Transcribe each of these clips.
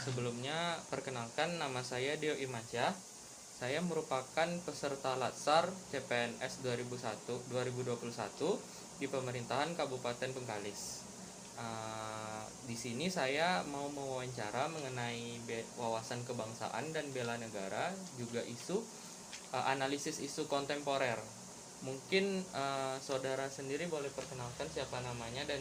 Sebelumnya, perkenalkan nama saya Dio Imansyah. Saya merupakan peserta Latsar CPNS 2021 di pemerintahan Kabupaten Bengkalis. Di sini saya mau mewawancara mengenai wawasan kebangsaan dan bela negara, juga analisis isu kontemporer. Mungkin saudara sendiri boleh perkenalkan siapa namanya dan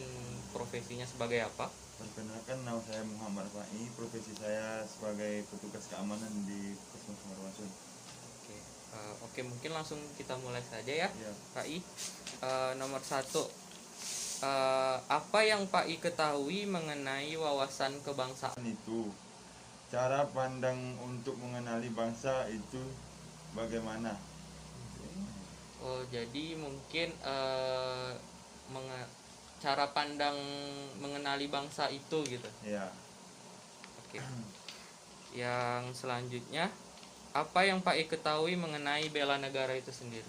profesinya sebagai apa? Perkenalkan, nama saya Muhammad Fai, profesi saya sebagai petugas keamanan di Puskesmas Marwasun. Oke, mungkin langsung kita mulai saja ya, Ya. Pak I. Nomor 1, apa yang Pak I ketahui mengenai wawasan kebangsaan? Itu cara pandang untuk mengenali bangsa itu bagaimana? Oh, jadi mungkin cara pandang mengenali bangsa itu gitu. Ya. Oke. Yang selanjutnya, apa yang Pak I ketahui mengenai bela negara itu sendiri?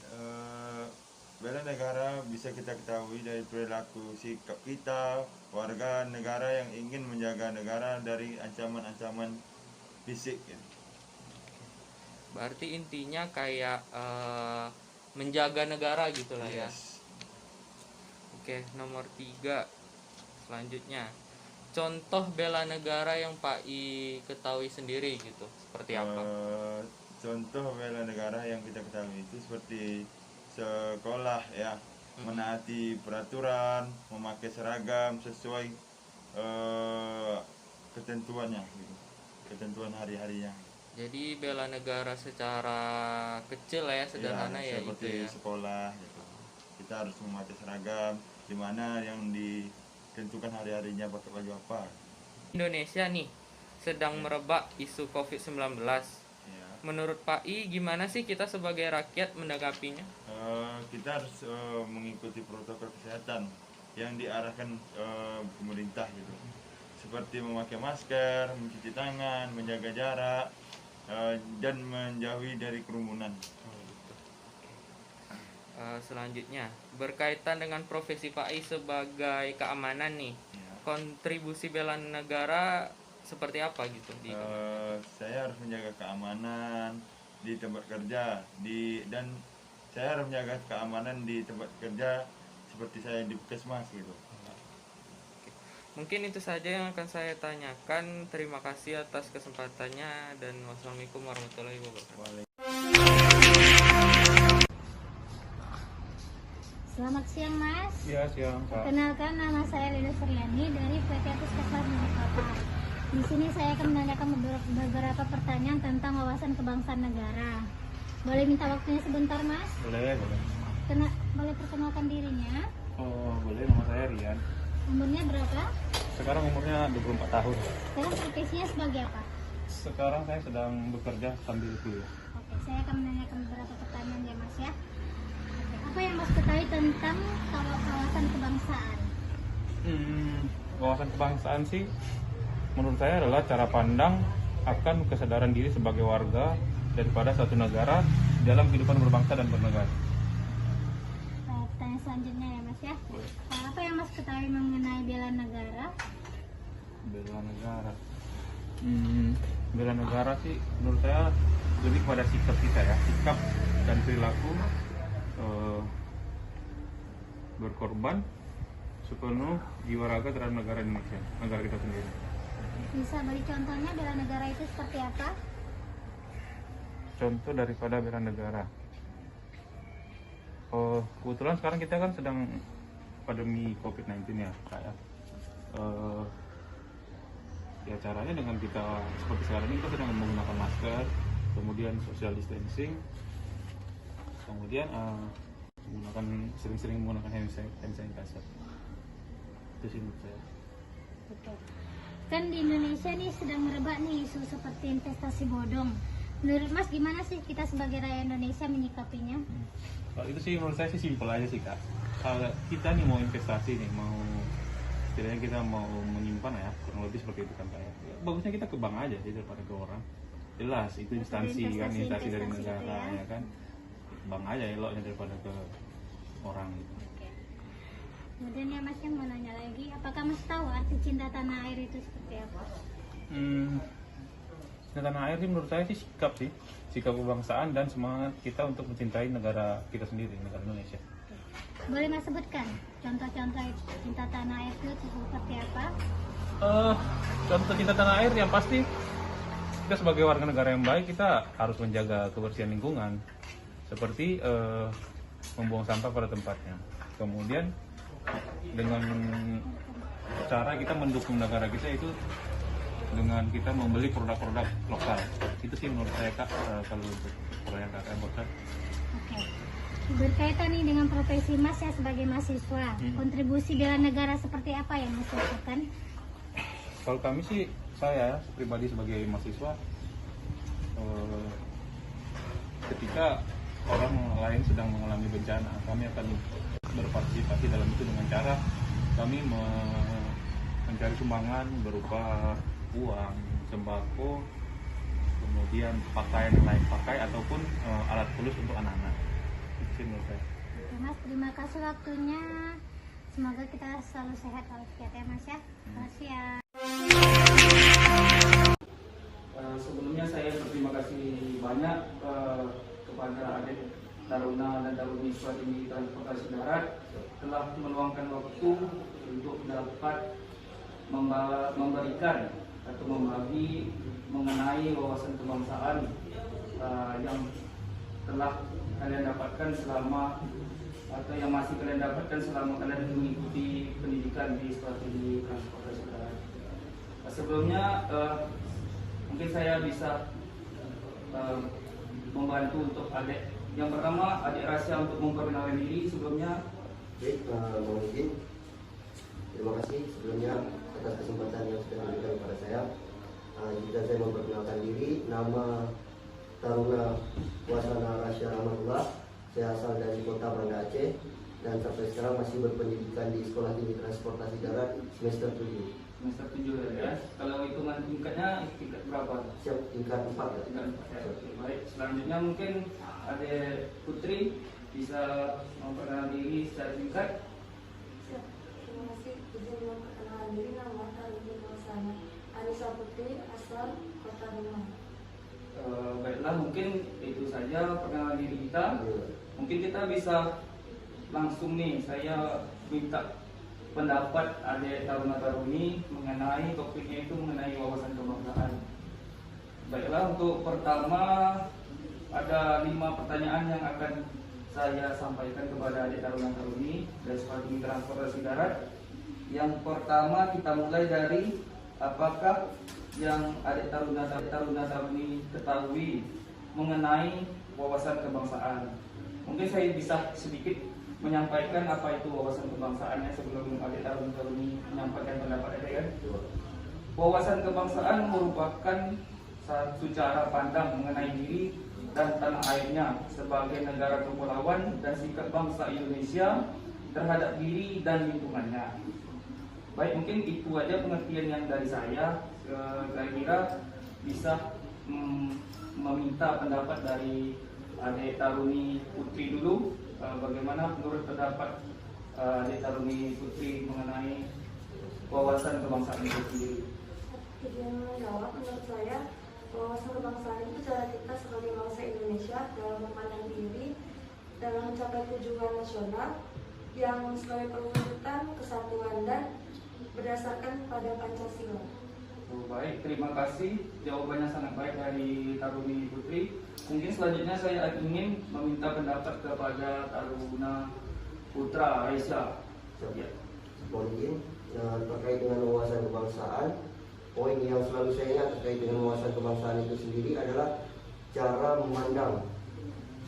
Bela negara bisa kita ketahui dari perilaku sikap kita, warga negara yang ingin menjaga negara dari ancaman-ancaman fisik. Berarti intinya kayak menjaga negara gitu lah ya. Yes. Oke, nomor 3 selanjutnya, contoh bela negara yang Pak I ketahui sendiri gitu, seperti apa? Contoh bela negara yang kita ketahui itu seperti sekolah ya, menaati peraturan, memakai seragam sesuai ketentuannya gitu, ketentuan hari-harinya. Jadi bela negara secara kecil ya, sederhana ya, seperti itu ya. sekolah gitu. Kita harus memakai seragam, di mana yang ditentukan hari-harinya pakai baju apa. Indonesia nih sedang merebak isu COVID-19. Ya. Menurut Pak I, gimana sih kita sebagai rakyat menanggapinya? Kita harus mengikuti protokol kesehatan yang diarahkan pemerintah gitu, seperti memakai masker, mencuci tangan, menjaga jarak, dan menjauhi dari kerumunan. Selanjutnya, berkaitan dengan profesi Pak I sebagai keamanan nih, Ya. kontribusi bela negara seperti apa gitu di Saya harus menjaga keamanan di tempat kerja, dan saya harus menjaga keamanan di tempat kerja seperti saya di Puskesmas gitu. Mungkin itu saja yang akan saya tanyakan. Terima kasih atas kesempatannya dan wassalamualaikum warahmatullahi wabarakatuh. Selamat siang, Mas. Ya, siang, Kak. Perkenalkan, nama saya Lida Suryani dari PT Puskesmas Mojokerto. Di sini saya akan menanyakan beberapa pertanyaan tentang wawasan kebangsaan negara. Boleh minta waktunya sebentar, Mas? Boleh. Boleh perkenalkan dirinya? Oh, boleh. Nama saya Rian. Umurnya berapa? Sekarang umurnya 24 tahun. Sekarang profesinya sebagai apa? Sekarang saya sedang bekerja sambil kuliah. Oke, saya akan menanyakan beberapa pertanyaan ya, Mas ya. Oke, apa yang Mas ketahui tentang wawasan kebangsaan? Wawasan kebangsaan sih, menurut saya adalah cara pandang akan kesadaran diri sebagai warga daripada suatu negara dalam kehidupan berbangsa dan bernegara. Pertanyaan selanjutnya ya, Mas ya. Boleh. Apa yang Mas ketahui mengenai bela negara? Bela negara. Bela negara sih, menurut saya lebih kepada sikap kita ya, sikap dan perilaku berkorban sepenuh jiwa raga terhadap negara Indonesia, negara kita sendiri. Bisa beri contohnya bela negara itu seperti apa? Contoh daripada bela negara. Kebetulan sekarang kita kan sedang pandemi COVID-19 ya, kayak ya caranya dengan kita seperti sekarang ini kita sedang menggunakan masker, kemudian social distancing, kemudian sering-sering menggunakan hand sanitizer. Itu sih menurut saya. Betul. Kan di Indonesia nih sedang merebak nih isu seperti investasi bodong. Menurut Mas gimana sih kita sebagai rakyat Indonesia menyikapinya? Kalau itu sih menurut saya sih simpel aja sih, Kak. Kalau kita nih mau investasi nih, setidaknya kita mau menyimpan ya, kurang lebih seperti itu kan, Kak. Ya, bagusnya kita ke bank aja sih daripada ke orang. Jelas itu instansi kan, instansi dari negara ya kan. Bank aja eloknya daripada ke orang gitu. Oke. Kemudian ya Mas yang mau nanya lagi, apakah Mas tahu arti cinta tanah air itu seperti apa? cinta tanah air sih menurut saya sih sikap kebangsaan dan semangat kita untuk mencintai negara kita sendiri, negara Indonesia. Boleh Mas sebutkan contoh-contoh cinta tanah air itu seperti apa? Contoh cinta tanah air yang pasti kita sebagai warga negara yang baik kita harus menjaga kebersihan lingkungan, seperti membuang sampah pada tempatnya. Kemudian dengan cara kita mendukung negara kita itu dengan kita membeli produk-produk lokal. Itu sih menurut saya Kak, kalau untuk pertanyaan Kak Bosan. Oke. Berkaitan nih dengan profesi Mas ya sebagai mahasiswa, kontribusi bela negara seperti apa yang Mas lakukan? Kalau kami sih, saya pribadi sebagai mahasiswa, ketika orang lain sedang mengalami bencana, kami akan berpartisipasi dalam itu dengan cara kami mencari sumbangan berupa uang, sembako, kemudian pakaian yang lain pakai ataupun alat tulis untuk anak-anak. Itu sih menurut saya. Oke Mas, terima kasih waktunya. Semoga kita selalu sehat walafiat ya Mas ya. Terima kasih ya. Sebelumnya saya berterima kasih banyak kepada adik Taruna dan Taruni Swadini Transportasi Darat telah meluangkan waktu untuk dapat memberikan atau membagi mengenai wawasan kebangsaan yang telah kalian dapatkan selama atau yang masih kalian dapatkan selama kalian mengikuti pendidikan di Strategi Transportasi Darat. Sebelumnya mungkin saya bisa membantu untuk adik. Yang pertama, adik Rasya untuk memperkenalkan diri sebelumnya. Baik, mohon izin. Terima kasih sebelumnya atas kesempatan yang sudah diberikan kepada saya. Jika saya memperkenalkan diri, nama Taruna Wasana Rasya Rahmatullah. Saya asal dari Kota Banda Aceh dan sampai sekarang masih berpendidikan di Sekolah Tinggi Transportasi Darat semester 7. Semester 7 ya. Kalau hitungan tingkatnya tingkat berapa? Siap, tingkat 4 ya. Tingkat 4 ya. Oke, baik. Selanjutnya mungkin ada Putri bisa memperkenalkan diri secara singkat. Siap. Terima kasih. Izin memperkenalkan diri, nama Taruni Wasana Anissa Putri, asal Kota Rumah. Baiklah, mungkin itu saja perkenalan diri kita. Mungkin kita bisa langsung nih, saya minta pendapat adik Taruna Taruni mengenai topiknya itu mengenai wawasan kebangsaan. Baiklah, untuk pertama ada 5 pertanyaan yang akan saya sampaikan kepada adik Taruna Taruni dari Strategi Transportasi Darat. Yang pertama kita mulai dari apakah yang adik Taruna Taruni ketahui mengenai wawasan kebangsaan. Mungkin saya bisa sedikit menyampaikan apa itu wawasan kebangsaannya sebelum adik Taruni menyampaikan pendapat adik kan. Wawasan kebangsaan merupakan satu cara pandang mengenai diri dan tanah airnya sebagai negara kepulauan dan sikap bangsa Indonesia terhadap diri dan lingkungannya. Baik, mungkin itu aja pengertian yang dari saya. Kira-kira bisa meminta pendapat dari adik Taruni Putri dulu. Bagaimana menurut pendapat adik Taruni Putri mengenai wawasan kebangsaan itu sendiri? Izin menjawab, menurut saya wawasan kebangsaan itu cara kita sebagai bangsa Indonesia dalam memandang diri dalam mencapai tujuan nasional yang sebagai perwujudan kesatuan dan berdasarkan pada Pancasila. Baik, terima kasih. Jawabannya sangat baik dari Taruni Putri. Mungkin selanjutnya saya ingin meminta pendapat kepada Taruna Putra Aisyah. Ya. Mohon izin, terkait dengan wawasan kebangsaan, poin yang selalu saya ingat terkait dengan wawasan kebangsaan itu sendiri adalah cara memandang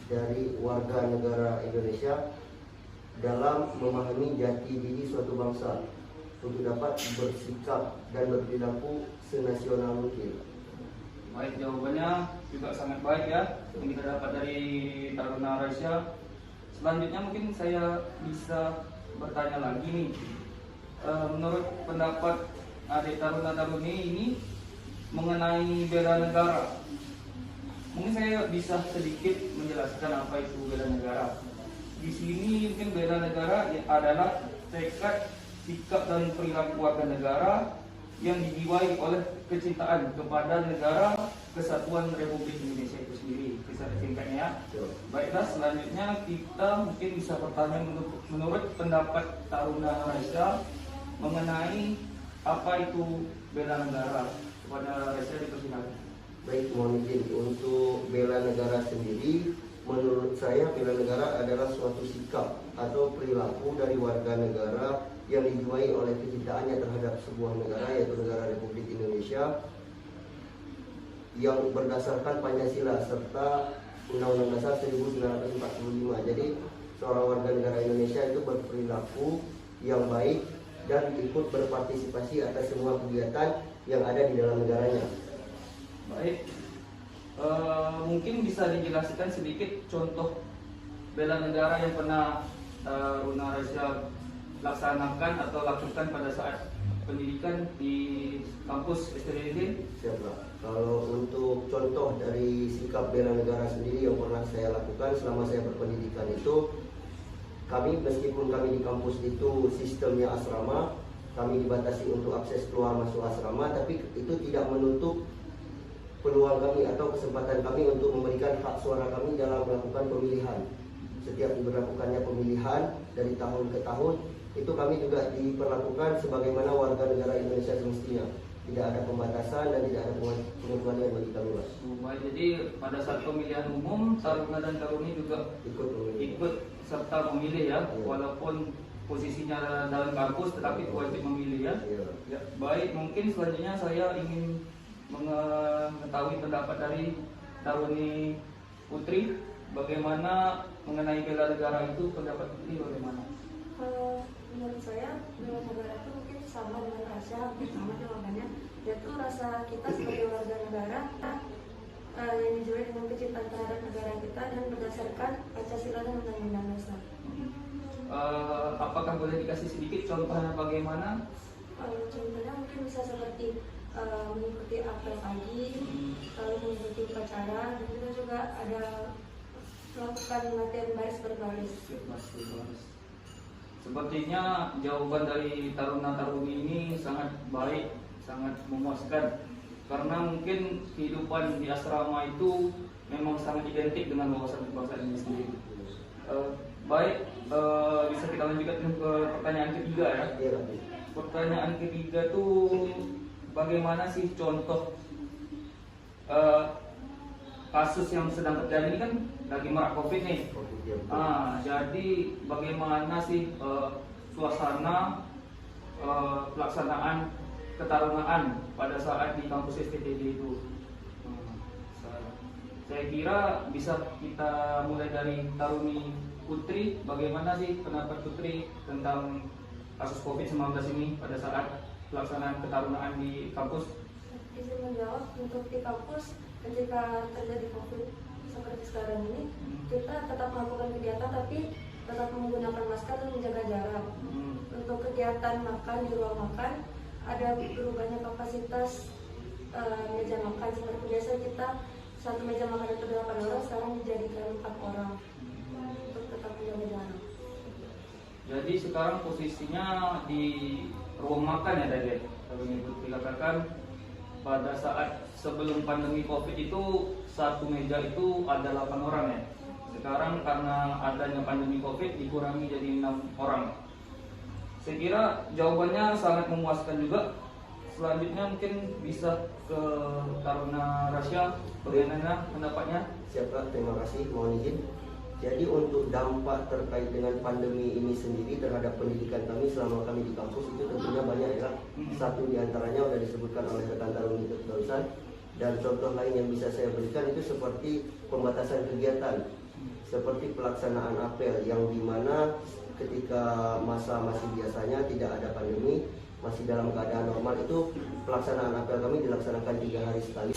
dari warga negara Indonesia dalam memahami jati diri suatu bangsa untuk dapat bersikap dan berperilaku senasional mungkin. Baik, jawabannya juga sangat baik ya yang kita dapat dari Taruna Aisyah. Selanjutnya mungkin saya bisa bertanya lagi nih. Menurut pendapat adik Taruna Taruni ini mengenai bela negara, mungkin saya bisa sedikit menjelaskan apa itu bela negara. Di sini mungkin bela negara adalah tekad, sikap dan perilaku warga negara yang dijiwai oleh kecintaan kepada negara kesatuan Republik Indonesia itu sendiri. Bisa singkatnya ya. Baiklah, selanjutnya kita mungkin bisa bertanya menurut pendapat Taruna Raisa mengenai apa itu bela negara. Kepada Raisa dipersilakan. Baik, mohon izin untuk bela negara sendiri, menurut saya bela negara adalah suatu sikap atau perilaku dari warga negara yang dijiwai oleh kecintaannya terhadap sebuah negara, yaitu negara Republik Indonesia, yang berdasarkan Pancasila serta Undang-Undang Dasar 1945. Jadi seorang warga negara Indonesia itu berperilaku yang baik dan ikut berpartisipasi atas semua kegiatan yang ada di dalam negaranya. Baik, mungkin bisa dijelaskan sedikit contoh bela negara yang pernah Taruna Raisa laksanakan atau lakukan pada saat pendidikan di kampus STDD? Siapa? Kalau untuk contoh dari sikap bela negara sendiri yang pernah saya lakukan selama saya berpendidikan itu, kami meskipun kami di kampus itu sistemnya asrama, kami dibatasi untuk akses keluar masuk asrama, tapi itu tidak menutup peluang kami atau kesempatan kami untuk memberikan hak suara kami dalam melakukan pemilihan. Setiap diberlakukannya pemilihan dari tahun ke tahun, itu kami juga diperlakukan sebagaimana warga negara Indonesia semestinya. Tidak ada pembatasan dan tidak ada pengecualian bagi kami, Mas. Baik, jadi pada saat pemilihan umum, Taruna dan Taruni juga ikut serta memilih ya, walaupun posisinya dalam kampus tetapi wajib memilih ya. Ya. Baik, mungkin selanjutnya saya ingin mengetahui pendapat dari Taruni Putri, bagaimana mengenai bela negara itu, pendapat Putri bagaimana? Menurut saya bela negara itu mungkin sama dengan rasa, hampir sama jawabannya, yaitu rasa kita sebagai warga negara yang dijiwai dengan kecintaan terhadap negara kita dan berdasarkan Pancasila dan Undang-Undang Dasar. Apakah boleh dikasih sedikit contohnya bagaimana? Contohnya mungkin bisa seperti mengikuti apel pagi, lalu mengikuti upacara, dan kita juga ada melakukan latihan baris berbaris. Sepertinya jawaban dari Taruna-Taruni ini sangat baik, sangat memuaskan, karena mungkin kehidupan di asrama itu memang sangat identik dengan wawasan kebangsaan ini sendiri. Baik, bisa kita lanjutkan ke pertanyaan ketiga ya. Pertanyaan ketiga tuh, bagaimana sih contoh kasus yang sedang terjadi ini, kan lagi marak COVID nih. Jadi bagaimana sih suasana pelaksanaan ketarunaan pada saat di kampus STTD itu? Saya kira bisa kita mulai dari Taruni Putri. Bagaimana sih pendapat Putri tentang kasus COVID-19 ini pada saat pelaksanaan ketarunaan di kampus? Izin menjawab, untuk di kampus ketika terjadi COVID seperti sekarang ini, kita tetap melakukan kegiatan tapi tetap menggunakan masker dan menjaga jarak. Untuk kegiatan makan di ruang makan, ada berubahnya kapasitas meja makan. Seperti biasa kita satu meja makan itu 8 orang, sekarang dijadikan 4 orang untuk tetap menjaga jarak. Jadi sekarang posisinya di ruang makan ya tadi, kalau dikatakan pada saat sebelum pandemi COVID itu satu meja itu ada 8 orang ya. Sekarang karena adanya pandemi COVID dikurangi jadi 6 orang. Saya kira jawabannya sangat memuaskan juga. Selanjutnya mungkin bisa ke Taruna Raisa, bagaimana pendapatnya? Siapa? Terima kasih, mohon izin. Jadi untuk dampak terkait dengan pandemi ini sendiri terhadap pendidikan kami selama kami di kampus itu tentunya banyak ya. Satu diantaranya sudah disebutkan oleh rekan Taruni barusan, dan contoh lain yang bisa saya berikan itu seperti pembatasan kegiatan, seperti pelaksanaan apel yang dimana ketika masa masih biasanya tidak ada pandemi, masih dalam keadaan normal, itu pelaksanaan apel kami dilaksanakan 3 hari sekali.